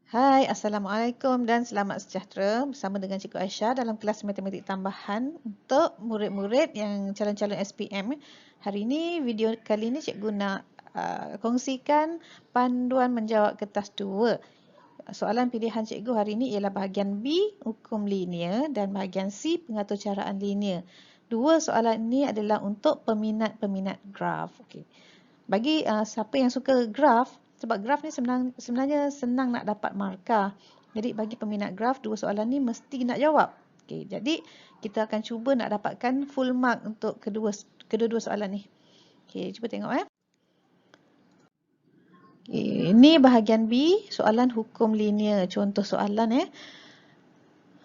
Hai, Assalamualaikum dan selamat sejahtera bersama dengan Cikgu Aisyah dalam kelas matematik tambahan untuk murid-murid yang calon-calon SPM. Hari ini, video kali ini Cikgu nak kongsikan panduan menjawab kertas 2. Soalan pilihan Cikgu hari ini ialah bahagian B, hukum linear dan bahagian C, pengaturcaraan linear. Dua soalan ini adalah untuk peminat-peminat graf. Okey. Bagi siapa yang suka graf, sebab graf ni sebenarnya senang nak dapat markah. Jadi bagi peminat graf, dua soalan ni mesti nak jawab. Okey, jadi kita akan cuba nak dapatkan full mark untuk kedua-dua soalan ni. Okey, cuba tengok Okey, ini bahagian B, soalan hukum linear. Contoh soalan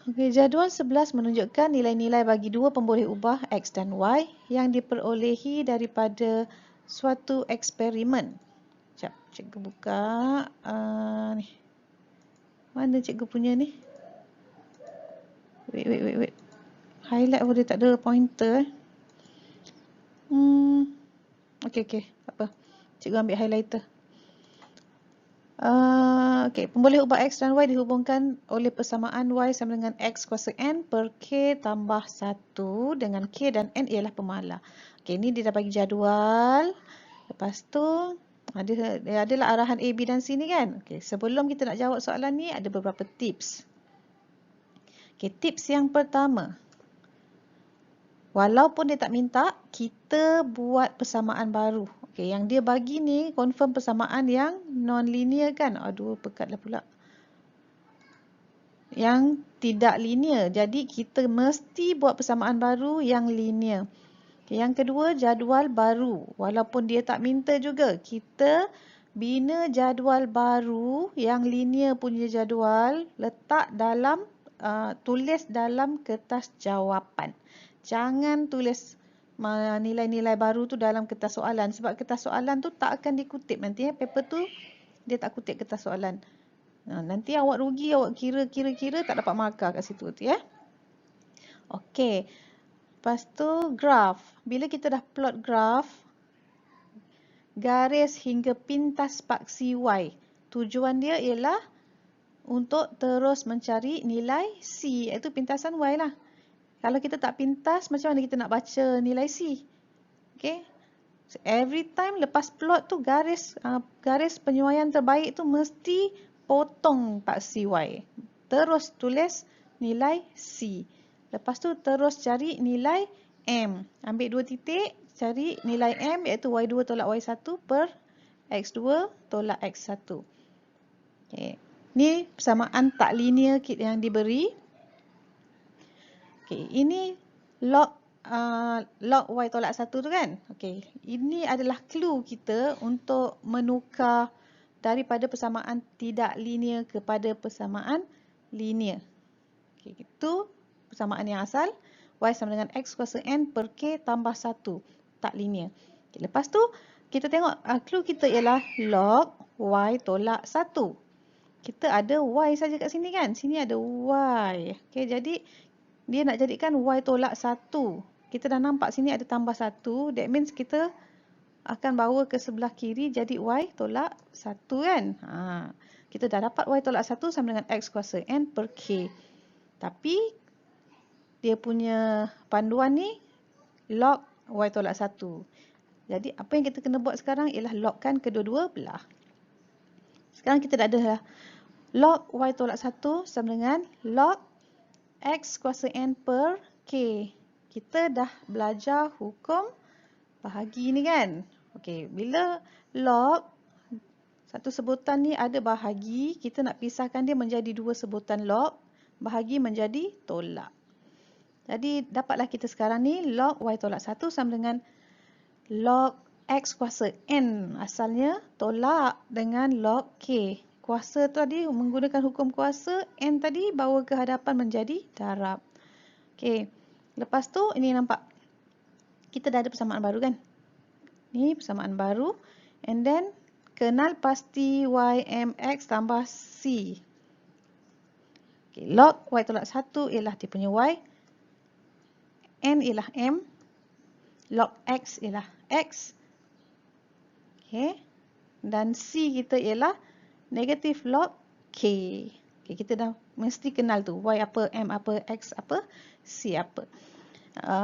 Okey, jadual 11 menunjukkan nilai-nilai bagi dua pemboleh ubah X dan Y yang diperolehi daripada suatu eksperimen. Sekejap, cikgu buka ni. Mana cikgu punya ni? Wait. Highlight pun dia tak ada pointer. Okey, tak apa. Cikgu ambil highlighter. Okey, pemboleh ubah X dan Y dihubungkan oleh persamaan Y sama dengan X kuasa N per K tambah 1 dengan K dan N ialah pemahala. Okey, ni dia dah bagi jadual. Lepas tu, dia adalah arahan A, B dan C ni kan? Okey, sebelum kita nak jawab soalan ni, ada beberapa tips. Okey, tips yang pertama. Walaupun dia tak minta, kita buat persamaan baru. Okey, yang dia bagi ni confirm persamaan yang non-linear kan? Aduh, pekatlah pula. Yang tidak linear. Jadi, kita mesti buat persamaan baru yang linear. Okay, yang kedua, jadual baru. Walaupun dia tak minta juga, kita bina jadual baru yang linear punya jadual, letak dalam, tulis dalam kertas jawapan. Jangan tulis nilai-nilai baru tu dalam kertas soalan. Sebab kertas soalan tu tak akan dikutip nanti. Paper tu, dia tak kutip kertas soalan. Nanti awak rugi, awak kira tak dapat markah kat situ tu ya. Okey. Lepas tu graf. Bila kita dah plot graf, garis hingga pintas paksi Y. Tujuan dia ialah untuk terus mencari nilai C, iaitu pintasan Y lah. Kalau kita tak pintas, macam mana kita nak baca nilai C? Okay. So, every time lepas plot tu garis penyuaian terbaik tu mesti potong paksi Y. Terus tulis nilai C. Lepas tu terus cari nilai M. Ambil 2 titik, cari nilai M iaitu Y2 tolak Y1 per X2 tolak X1. Okay. Ni persamaan tak linear yang diberi. Okay. Ini log Y tolak 1 tu kan? Okay. Ini adalah clue kita untuk menukar daripada persamaan tidak linear kepada persamaan linear. Okay. Itu persamaan yang asal. Y sama dengan X kuasa N per K tambah 1. Tak linear. Okay. Lepas tu, kita tengok clue kita ialah log Y tolak 1. Kita ada Y saja kat sini kan? Sini ada Y. Okay. Jadi, dia nak jadikan Y tolak 1. Kita dah nampak sini ada tambah 1. That means kita akan bawa ke sebelah kiri jadi Y tolak 1 kan. Kita dah dapat Y tolak 1 sama dengan X kuasa N per K. Tapi dia punya panduan ni log Y tolak 1. Jadi apa yang kita kena buat sekarang ialah logkan kedua-dua belah. Sekarang kita dah ada log Y tolak 1 sama dengan log X kuasa N per K. Kita dah belajar hukum bahagi ni kan. Okey, bila log satu sebutan ni ada bahagi, kita nak pisahkan dia menjadi dua sebutan log, bahagi menjadi tolak. Jadi dapatlah kita sekarang ni log Y tolak 1 sama dengan log X kuasa N. Asalnya tolak dengan log K. Kuasa tadi menggunakan hukum kuasa, N tadi bawa ke hadapan menjadi darab. Okey, lepas tu ini nampak kita dah ada persamaan baru kan? Ni persamaan baru. And then kenal pasti Y MX tambah C. Okay, log Y tolak 1 ialah dia punya Y. N ialah M. Log X ialah X. Okay. Dan C kita ialah negatif log K. Okay, kita dah mesti kenal tu. Y apa, M apa, X apa, C apa.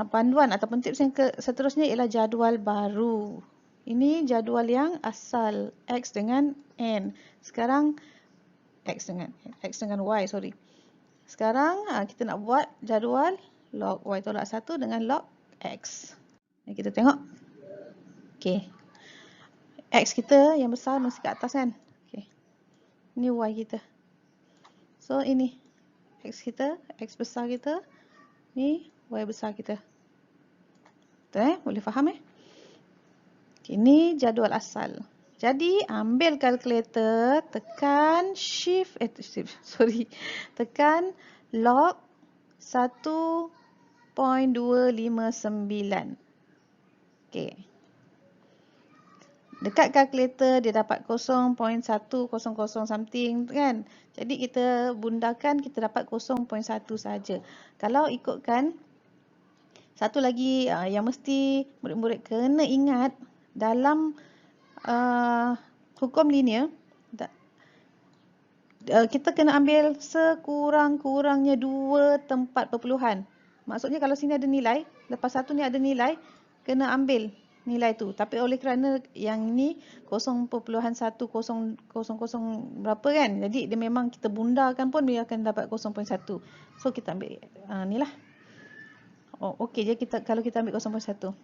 Panduan ataupun tips yang seterusnya ialah jadual baru. Ini jadual yang asal. X dengan N. Sekarang X dengan Y, sorry. Sekarang kita nak buat jadual log Y tolak 1 dengan log X. Kita tengok. Okay. X kita yang besar mesti kat atas kan. Okay. Ini Y kita. So ini X kita, X besar kita. Ni Y besar kita. Betul Boleh faham Okay, ini jadual asal. Jadi ambil kalkulator, tekan tekan log 1.259. Okay. Dekat kalkulator dia dapat 0.100 something kan. Jadi kita bundakan kita dapat 0.1 saja. Kalau ikutkan satu lagi yang mesti murid-murid kena ingat dalam hukum linear, kita kena ambil sekurang-kurangnya 2 tempat perpuluhan. Maksudnya kalau sini ada nilai, lepas satu ni ada nilai, kena ambil nilai tu. Tapi oleh kerana yang ni 0.1000 berapa kan. Jadi dia memang kita bundarkan pun dia akan dapat 0.1. So kita ambil ni lah. Okey je kalau kita ambil 0.1.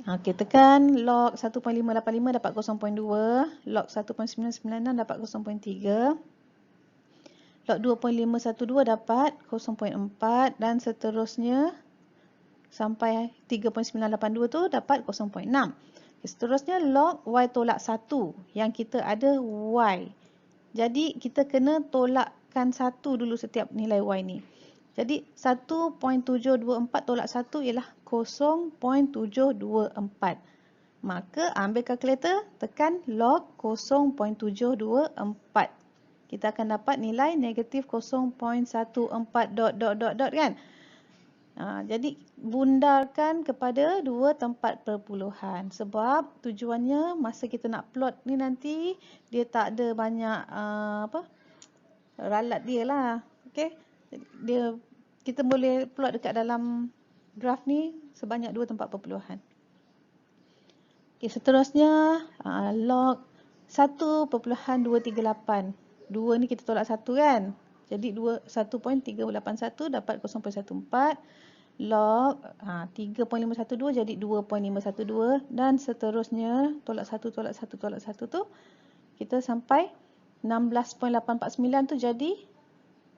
Okey, tekan log 1.585 dapat 0.2, log 1.996 dapat 0.3, log 2.512 dapat 0.4 dan seterusnya sampai 3.982 tu dapat 0.6. Okay, seterusnya log Y tolak 1 yang kita ada Y. Jadi kita kena tolakkan 1 dulu setiap nilai Y ni. Jadi 1.724 tolak 1 ialah 0.724. Maka ambil kalkulator, tekan log 0.724. Kita akan dapat nilai negatif 0.14 ... kan. Jadi bundarkan kepada 2 tempat perpuluhan. Sebab tujuannya masa kita nak plot ni nanti dia tak ada banyak ralat dia lah. Okay. Kita boleh plot dekat dalam graf ni sebanyak 2 tempat perpuluhan. Okay, seterusnya log 1.238. 2 ni kita tolak 1 kan. Jadi 1.381 dapat 0.14. Log 3.512 jadi 2.512 dan seterusnya tolak 1 tu kita sampai 16.849 tu jadi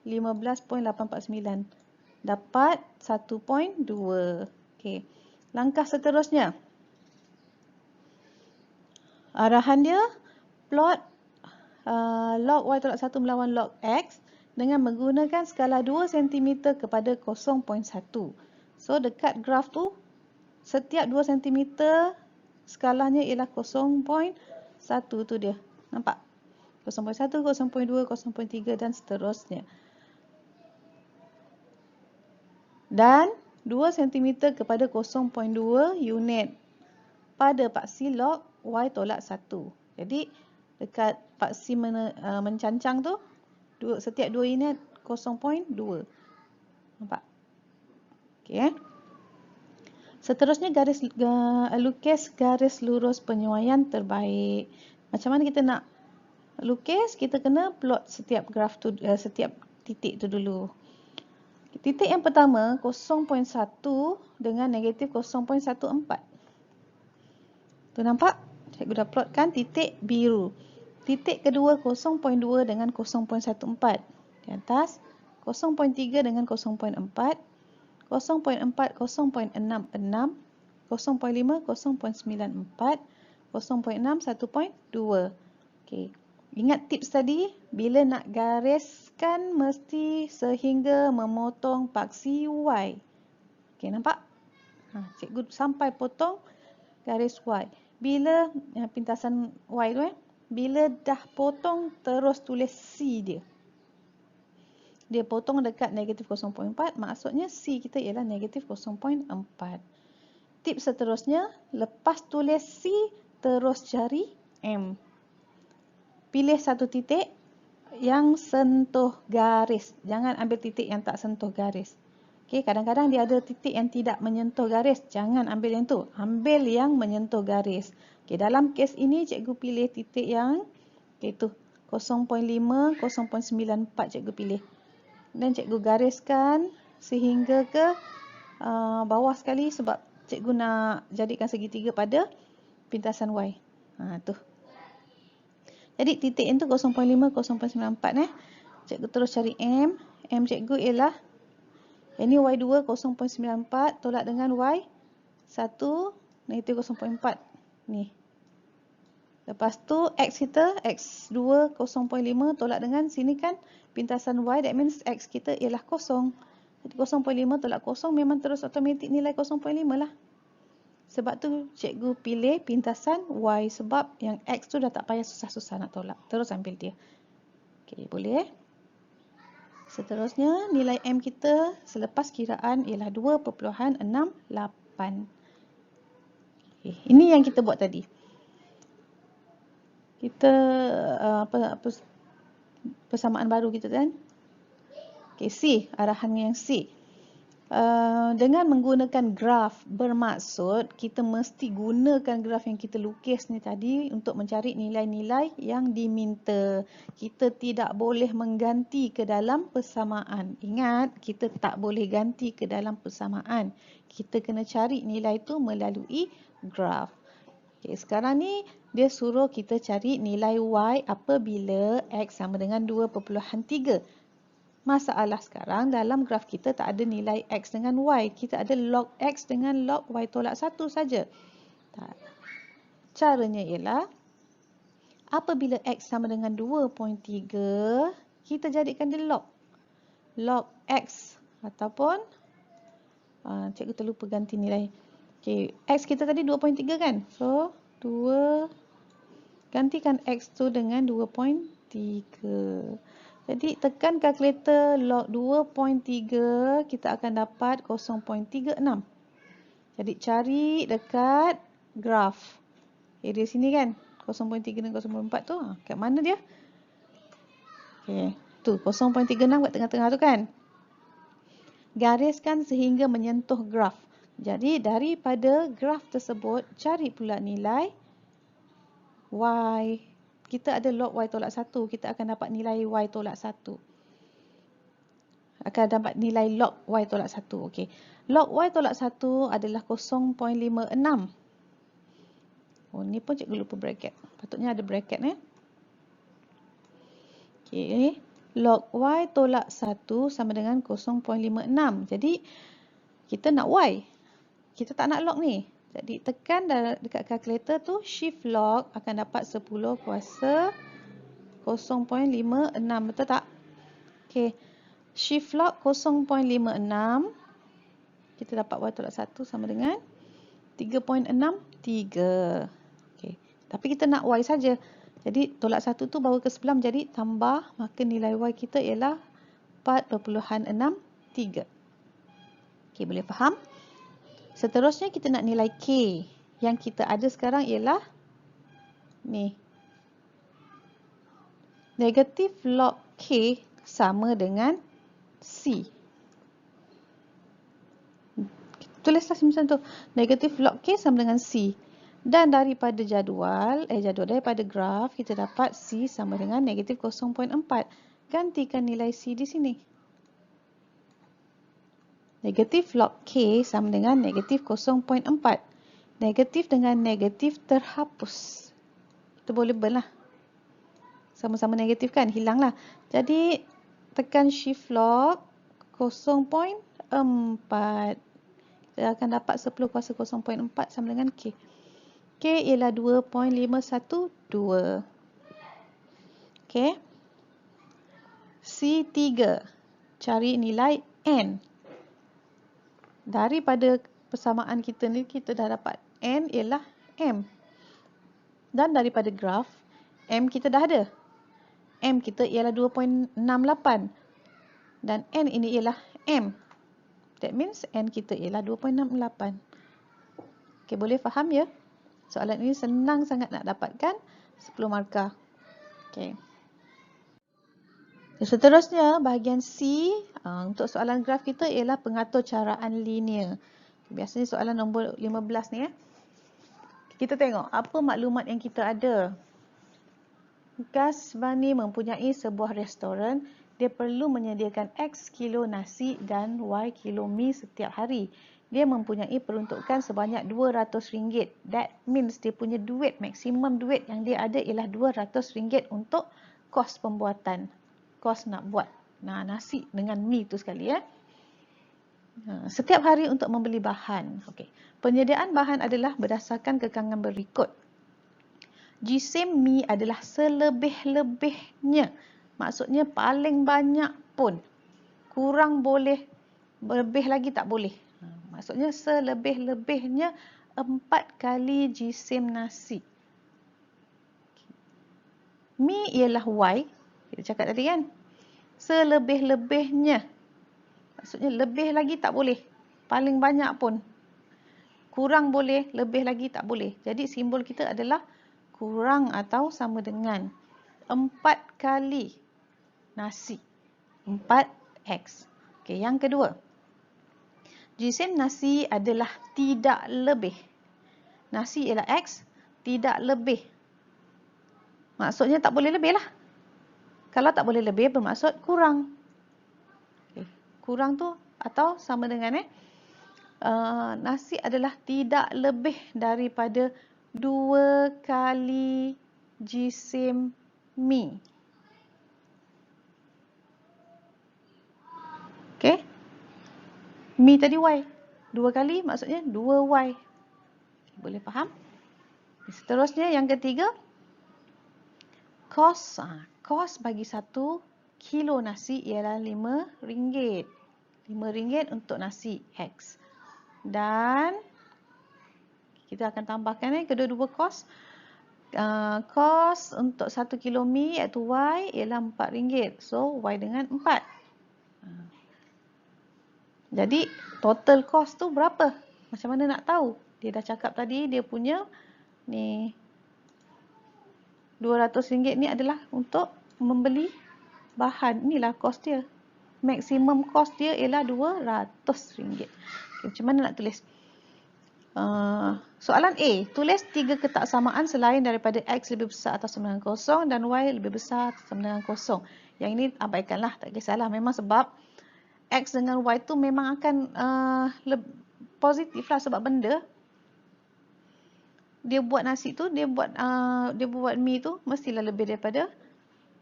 15.849. Dapat 1.2. Okey. Langkah seterusnya. Arahan dia plot log Y tolak 1 melawan log X dengan menggunakan skala 2 cm kepada 0.1. So dekat graf tu setiap 2 cm skalanya ialah 0.1 tu dia. Nampak? 0.1, 0.2, 0.3 dan seterusnya. Dan 2 cm kepada 0.2 unit pada paksi log Y tolak 1. Jadi dekat paksi mencancang tu setiap 2 unit 0.2. Nampak? Okey. Seterusnya lukis garis lurus penyuaian terbaik. Macam mana kita nak lukis? Kita kena plot setiap graf tu, setiap titik tu dulu. Titik yang pertama 0.1 dengan negatif 0.14. Tu nampak? Cikgu dah plotkan titik biru. Titik kedua 0.2 dengan 0.14. Di atas 0.3 dengan 0.4. 0.4 0.66, 0.5 0.94, 0.6 1.2. Okey. Ingat tips tadi, bila nak gariskan mesti sehingga memotong paksi Y. Okey, nampak? Cikgu sampai potong garis Y. Bila pintasan Y tu bila dah potong terus tulis C dia. Dia potong dekat negatif 0.4, maksudnya C kita ialah negatif 0.4. Tips seterusnya, lepas tulis C, terus cari M. pilih satu titik yang sentuh garis. Jangan ambil titik yang tak sentuh garis. Okey, kadang-kadang dia ada titik yang tidak menyentuh garis. Jangan ambil yang tu. Ambil yang menyentuh garis. Okey, dalam kes ini cikgu pilih titik yang itu 0.5, 0.94 cikgu pilih. Dan cikgu gariskan sehingga ke bawah sekali sebab cikgu nak jadikan segitiga pada pintasan Y. Tu. Jadi titik itu 0.5, 0.94 Cikgu terus cari M. M cikgu ialah ini Y2 0.94 tolak dengan Y1 negatif 0.4. Ni. Lepas tu X kita X2 0.5 tolak dengan sini kan pintasan Y, that means X kita ialah 0. Jadi 0.5 tolak 0 memang terus automatik nilai 0.5 lah. Sebab tu cikgu pilih pintasan Y sebab yang X tu dah tak payah susah-susah nak tolak. Terus ambil dia. Okey, boleh. Seterusnya nilai M kita selepas kiraan ialah 2.68. Okay, ini yang kita buat tadi. Kita persamaan baru kita kan. Okay, C, arahan yang C. Dengan menggunakan graf bermaksud kita mesti gunakan graf yang kita lukis ni tadi untuk mencari nilai-nilai yang diminta. Kita tidak boleh mengganti ke dalam persamaan. Ingat, kita tak boleh ganti ke dalam persamaan. Kita kena cari nilai itu melalui graf. Okay, sekarang ni dia suruh kita cari nilai Y apabila X sama dengan 2.3. Masalah sekarang dalam graf kita tak ada nilai X dengan Y. Kita ada log X dengan log Y tolak 1 saja. Caranya ialah apabila X sama dengan 2.3, kita jadikan dia log. Log X ataupun cikgu terlupa ganti nilai. Okay, X kita tadi 2.3 kan? So, 2 gantikan X tu dengan 2.3. Jadi tekan kalkulator log 2.3 kita akan dapat 0.36. Jadi cari dekat graf. Di sini kan 0.3 dan 0.4 tu kat mana dia? Okey, tu 0.36 kat tengah-tengah tu kan. Gariskan sehingga menyentuh graf. Jadi daripada graf tersebut cari pula nilai Y. Kita ada log Y tolak 1. Kita akan dapat nilai Y tolak 1. Akan dapat nilai log Y tolak 1. Okey. Log Y tolak 1 adalah 0.56. Oh, ni pun cikgu lupa bracket. Patutnya ada bracket Okey. Log Y tolak 1 sama dengan 0.56. Jadi, kita nak Y. Kita tak nak log ni. Jadi tekan dekat kalkulator tu shift log akan dapat 10 kuasa 0.56, betul tak? Okey. Shift log 0.56 kita dapat Y tolak 1 sama dengan 3.63. Okey. Tapi kita nak Y saja. Jadi tolak 1 tu bawa ke sebelah menjadi tambah, maka nilai Y kita ialah 4.63. Okey, boleh faham? Seterusnya kita nak nilai K. Yang kita ada sekarang ialah ni. Negatif log K sama dengan C. Tulislah macam tu. Negatif log K sama dengan C. Dan daripada daripada graf kita dapat C sama dengan negatif 0.4. Gantikan nilai C di sini. Negatif log K sama dengan negatif 0.4. Negatif dengan negatif terhapus. Kita boleh burn lah. Sama-sama negatif kan? Hilanglah. Jadi, tekan shift log 0.4. Kita akan dapat 10 kuasa 0.4 sama dengan K. K ialah 2.512. Okay. C3. Cari nilai N. Daripada persamaan kita ni, kita dah dapat N ialah M. Dan daripada graf, M kita dah ada. M kita ialah 2.68. Dan N ini ialah M. That means N kita ialah 2.68. Okay, boleh faham ya? Soalan ini senang sangat nak dapatkan 10 markah. Okey. Seterusnya, bahagian C, untuk soalan graf kita ialah pengatur caraan linear. Biasanya soalan nombor 15 ni. Kita tengok apa maklumat yang kita ada. Kasbani mempunyai sebuah restoran. Dia perlu menyediakan X kilo nasi dan Y kilo mi setiap hari. Dia mempunyai peruntukan sebanyak RM200. That means dia punya duit, maksimum duit yang dia ada ialah RM200 untuk kos pembuatan. Kos nak buat nasi dengan mi tu sekali ya. Setiap hari untuk membeli bahan. Okey. Penyediaan bahan adalah berdasarkan kekangan berikut. Jisim mi adalah selebih-lebihnya. Maksudnya paling banyak pun. Kurang boleh, lebih lagi tak boleh. Maksudnya selebih-lebihnya 4 kali jisim nasi. Mi ialah Y. Kita cakap tadi kan. Selebih-lebihnya. Maksudnya lebih lagi tak boleh. Paling banyak pun. Kurang boleh, lebih lagi tak boleh. Jadi simbol kita adalah kurang atau sama dengan 4 kali nasi. 4X. Okey, yang kedua. Jisim nasi adalah tidak lebih. Nasi ialah X, tidak lebih. Maksudnya tak boleh lebih lah. Kalau tak boleh lebih bermaksud kurang. Okay. Kurang tu atau sama dengan nasi adalah tidak lebih daripada 2 kali jisim mi. Okay. Mi tadi Y. 2 kali maksudnya 2Y. Boleh faham? Seterusnya yang ketiga. Kos. Kos bagi 1 kilo nasi ialah RM5. RM5 untuk nasi X. Dan kita akan tambahkan kedua-dua kos. Kos untuk 1 kilo mi iaitu Y ialah RM4. So, Y dengan 4. Jadi, total kos tu berapa? Macam mana nak tahu? Dia dah cakap tadi dia punya ni RM200 ni adalah untuk membeli bahan. Inilah kos dia. Maksimum kos dia ialah RM200. Okay, macam mana nak tulis? Soalan A. Tulis 3 ketaksamaan selain daripada X lebih besar atau sama dengan kosong dan Y lebih besar atau sama dengan kosong. Yang ini abaikanlah, tak kisahlah. Memang sebab X dengan Y tu memang akan positif lah sebab benda dia buat nasi tu, dia buat mi tu mestilah lebih daripada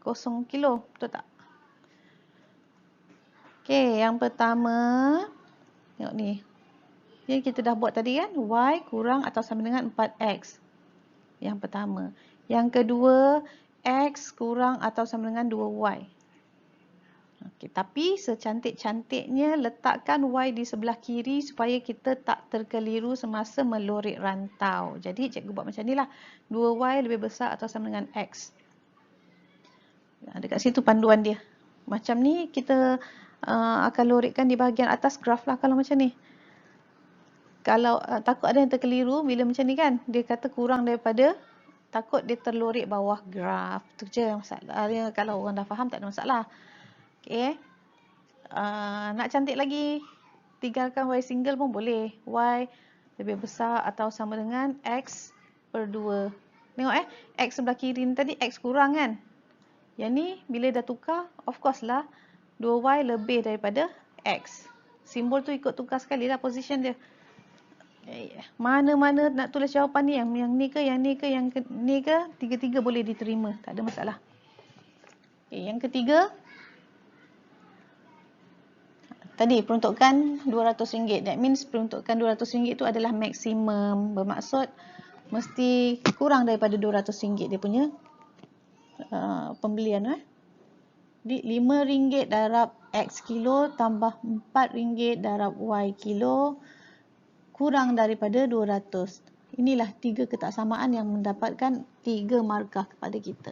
0 kilo. Betul tak? Okey, yang pertama tengok ni. Yang kita dah buat tadi kan, Y kurang atau sama dengan 4X. Yang pertama. Yang kedua, X kurang atau sama dengan 2Y. Okey, tapi secantik-cantiknya letakkan Y di sebelah kiri supaya kita tak terkeliru semasa melorek rantau. Jadi cikgu buat macam ni lah. 2Y lebih besar atau sama dengan X. Dekat situ panduan dia. Macam ni kita akan lorekkan di bahagian atas graf lah kalau macam ni. Kalau takut ada yang terkeliru bila macam ni kan. Dia kata kurang daripada, takut dia terlorek bawah graf. Tu je masalah. Kalau orang dah faham tak ada masalah. Okay. Nak cantik lagi, tinggalkan Y single pun boleh. Y lebih besar atau sama dengan X per 2. Tengok X sebelah kiri ni tadi X kurang kan. Yang ni bila dah tukar, of course lah 2Y lebih daripada X. Simbol tu ikut tukar sekali lah position dia. Mana-mana nak tulis jawapan ni, yang ni ke, yang ni ke, yang ni ke, tiga-tiga boleh diterima. Tak ada masalah. Okay, yang ketiga. Tadi peruntukan RM200. That means peruntukan RM200 itu adalah maksimum. Bermaksud mesti kurang daripada RM200 dia punya pembelian. Jadi RM5 darab X kilo tambah RM4 darab Y kilo kurang daripada 200. Inilah 3 ketaksamaan yang mendapatkan 3 markah kepada kita.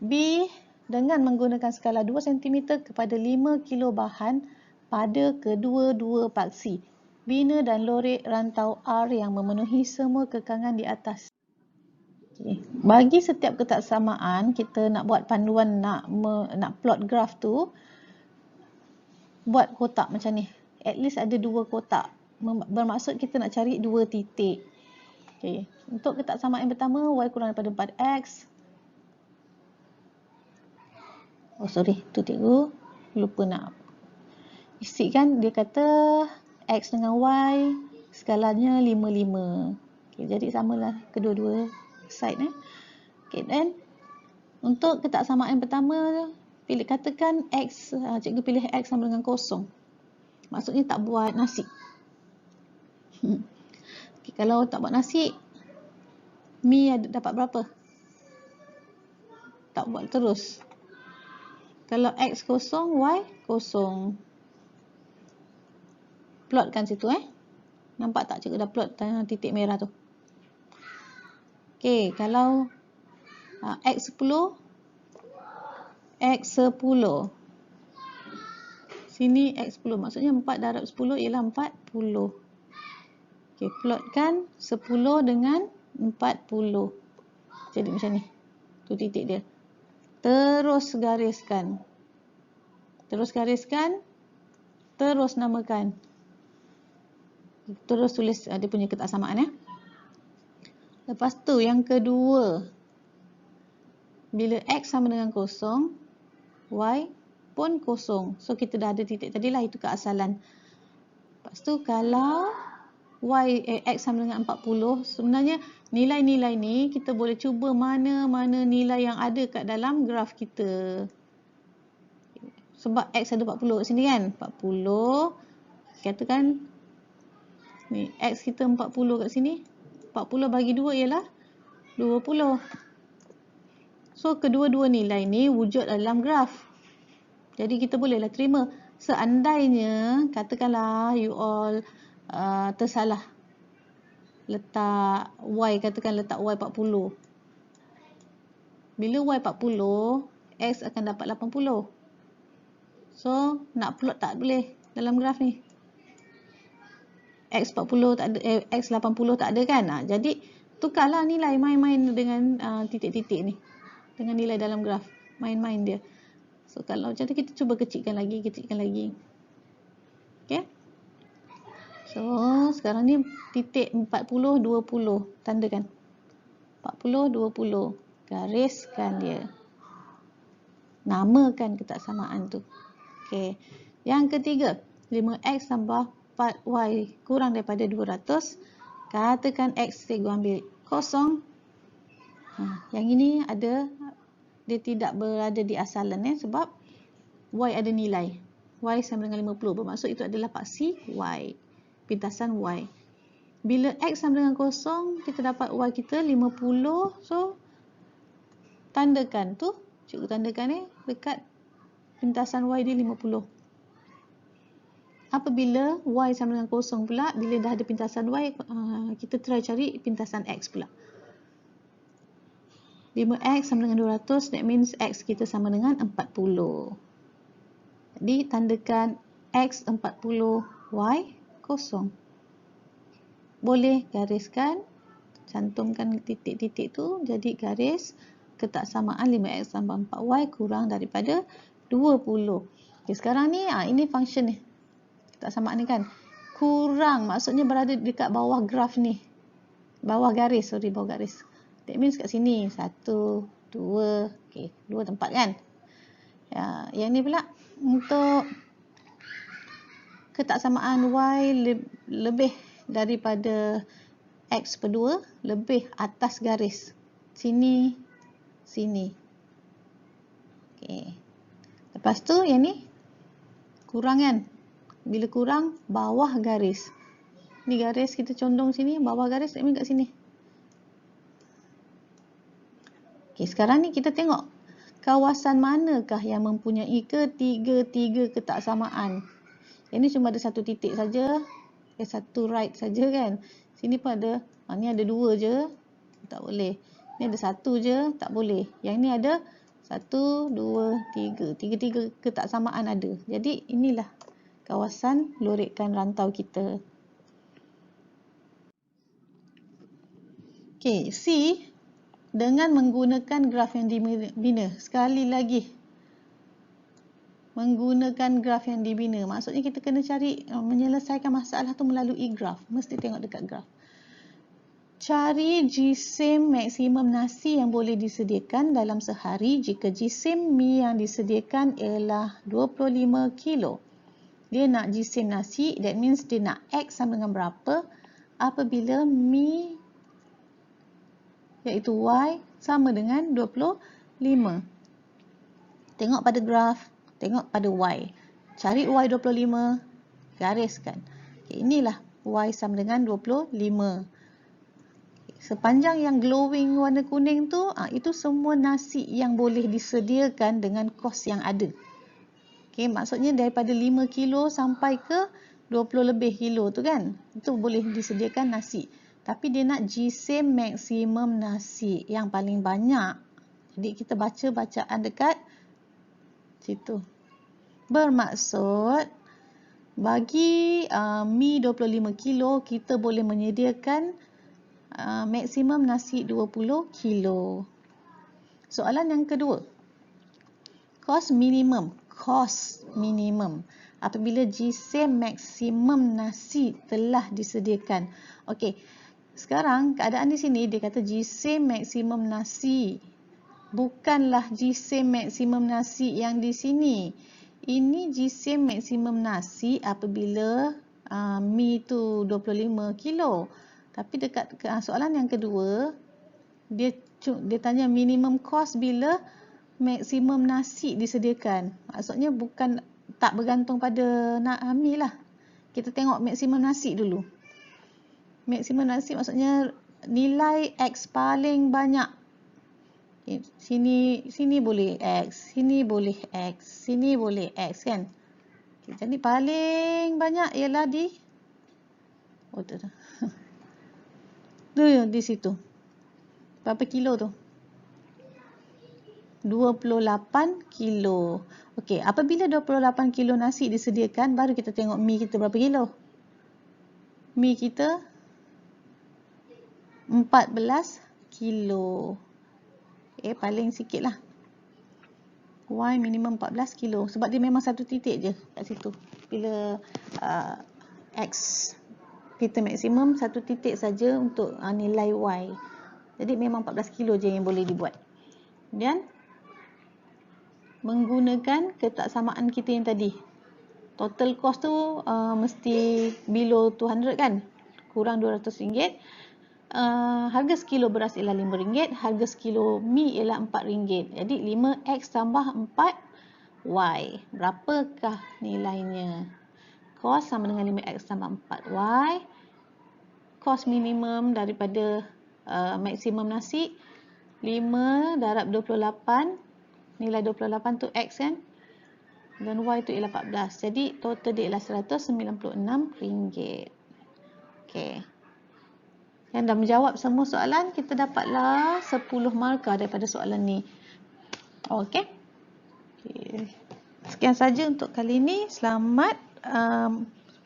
B. Dengan menggunakan skala 2 cm kepada 5 kilo bahan pada kedua-dua paksi, bina dan lorek rantau R yang memenuhi semua kekangan di atas. Okay. bagi setiap ketaksamaan, kita nak buat panduan, nak plot graf tu, buat kotak macam ni. At least ada 2 kotak. Bermaksud kita nak cari 2 titik. Okay. Untuk ketaksamaan yang pertama, y kurang daripada 4x. Oh sorry, tu cikgu lupa nak isi kan. Dia kata x dengan y skalanya 5, 5. Okay, jadi samalah kedua-dua side. Okay, then untuk ketaksamaan pertama, katakan x, cikgu pilih x sama dengan 0. Maksudnya tak buat nasi. Okay, kalau tak buat nasi, mi dapat berapa? Tak buat terus. Kalau x 0, y 0. Plotkan situ Nampak tak cikgu dah plot titik merah tu. Okay, kalau x 10, x 10. Sini x 10. Maksudnya 4 darab 10 ialah 40. Okay, plotkan 10 dengan 40. Jadi macam ni. Tu titik dia. Terus gariskan. Terus gariskan. Terus namakan. Terus tulis dia punya ketaksamaan Lepas tu yang kedua. Bila x sama dengan 0, y pun 0. So kita dah ada titik tadilah, itu keasalan. Lepas tu kalau x sama dengan 40, sebenarnya nilai-nilai ni kita boleh cuba mana-mana nilai yang ada kat dalam graf kita. Sebab x ada 40 kat sini kan. 40, katakan ni x kita 40 kat sini. 40 bagi 2 ialah 20. So kedua-dua nilai ni wujud dalam graf. Jadi kita bolehlah terima. Seandainya katakanlah you all tersalah letak y, katakan letak y 40. Bila y 40, x akan dapat 80. So nak plot tak boleh dalam graf ni. X 40 tak ada, x 80 tak ada kan. Jadi tukarlah nilai, main-main dengan titik-titik ni. Dengan nilai dalam graf, main-main dia. So kalau macam tu kita cuba kecilkan lagi. Okay. So sekarang ni titik 40, 20. Tandakan 40, 20. Gariskan dia. Namakan ketaksamaan tu. Okay. Yang ketiga, 5x tambah 4y kurang daripada 200. Katakan x cikgu ambil 0. Yang ini ada, dia tidak berada di asalan sebab y ada nilai. Y sama dengan 50. Bermaksud itu adalah paksi y. Pintasan y. Bila x sama dengan 0, kita dapat y kita 50. So tandakan tu, cikgu tandakan dekat pintasan y dia 50. Apabila y sama dengan 0 pula, bila dah ada pintasan y, kita try cari pintasan x pula. 5x sama dengan 200, that means x kita sama dengan 40. Jadi tandakan x 40, y 0. Boleh gariskan, cantumkan titik-titik tu, jadi garis ketaksamaan 5x tambah 4y kurang daripada 20. Okay, sekarang ni, ini function ni. Ketaksamaan ni kan. Kurang, maksudnya berada dekat bawah graf ni. Bawah garis. That means kat sini. 1, 2, okay, 2 tempat kan. Ya, yang ni pula untuk ketaksamaan y lebih daripada x per 2, lebih atas garis. Sini. Okay. Lepas tu yang ni kurang kan. Bila kurang, bawah garis. Ni garis kita condong sini, bawah garis tak kat sini. Okay, sekarang ni kita tengok kawasan manakah yang mempunyai ketiga-tiga ketaksamaan. Ini cuma ada satu titik saja, satu right saja kan. Sini pun ada, ni ada 2 je, tak boleh. Ni ada 1 je, tak boleh. Yang ni ada 1, 2, 3. Tiga-tiga ketaksamaan ada. Jadi inilah kawasan lorikan rantau kita. Okay, C. dengan menggunakan graf yang dibina. Sekali lagi, menggunakan graf yang dibina. Maksudnya kita kena cari menyelesaikan masalah tu melalui graf. Mesti tengok dekat graf. Cari jisim maksimum nasi yang boleh disediakan dalam sehari jika jisim mi yang disediakan ialah 25 kilo. Dia nak jisim nasi, that means dia nak X sama dengan berapa apabila mi iaitu Y sama dengan 25. Tengok pada graf, tengok pada Y. Cari Y 25, gariskan. Okay, inilah Y sama dengan 25. Sepanjang yang glowing warna kuning tu, itu semua nasi yang boleh disediakan dengan kos yang ada. Okay, maksudnya daripada 5 kilo sampai ke 20 lebih kilo tu kan, itu boleh disediakan nasi. Tapi dia nak jisim maksimum nasi yang paling banyak. Jadi kita baca bacaan dekat situ. Bermaksud bagi mi 25 kilo, kita boleh menyediakan maksimum nasi 20 kilo. Soalan yang kedua. Kos minimum. Apabila jisim maksimum nasi telah disediakan. Okey. Sekarang keadaan di sini dia kata jisim maksimum nasi. Bukanlah jisim maksimum nasi yang di sini. Ini jisim maksimum nasi apabila mi tu 25 kilo. Tapi dekat soalan yang kedua, dia tanya minimum cost bila maksimum nasi disediakan. Maksudnya bukan tak bergantung pada mi lah. Kita tengok maksimum nasi dulu. Maksimum nasi maksudnya nilai X paling banyak. Sini boleh X, sini boleh X, sini boleh X kan. Jadi paling banyak ialah di di situ. Berapa kilo tu? 28 kilo. Okey, apabila 28 kilo nasi disediakan, baru kita tengok mi kita berapa kilo. Mi kita 14 kilo. Paling sikit lah. Y minimum 14 kilo. Sebab dia memang satu titik je kat situ. Bila X kita maksimum satu titik saja untuk nilai Y. Jadi memang 14 kilo je yang boleh dibuat. Dan menggunakan ketaksamaan kita yang tadi. Total cost tu mesti below 200 kan? Kurang RM200. Harga sekilo beras ialah RM5. Harga sekilo mi ialah RM4. Jadi 5X tambah 4Y. Berapakah nilainya? Kos sama dengan 5X tambah 4Y. Kos minimum daripada maksimum nasi 5 darab 28. Nilai 28 tu X kan. Dan Y tu ialah 14. Jadi total dia ialah RM196. Okey. Yang dah menjawab semua soalan, kita dapatlah 10 markah daripada soalan ni. Okey. Sekian saja untuk kali ini. Selamat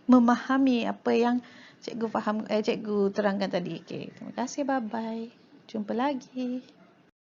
memahami apa yang cikgu terangkan tadi. Okey. Terima kasih. Bye bye. Jumpa lagi.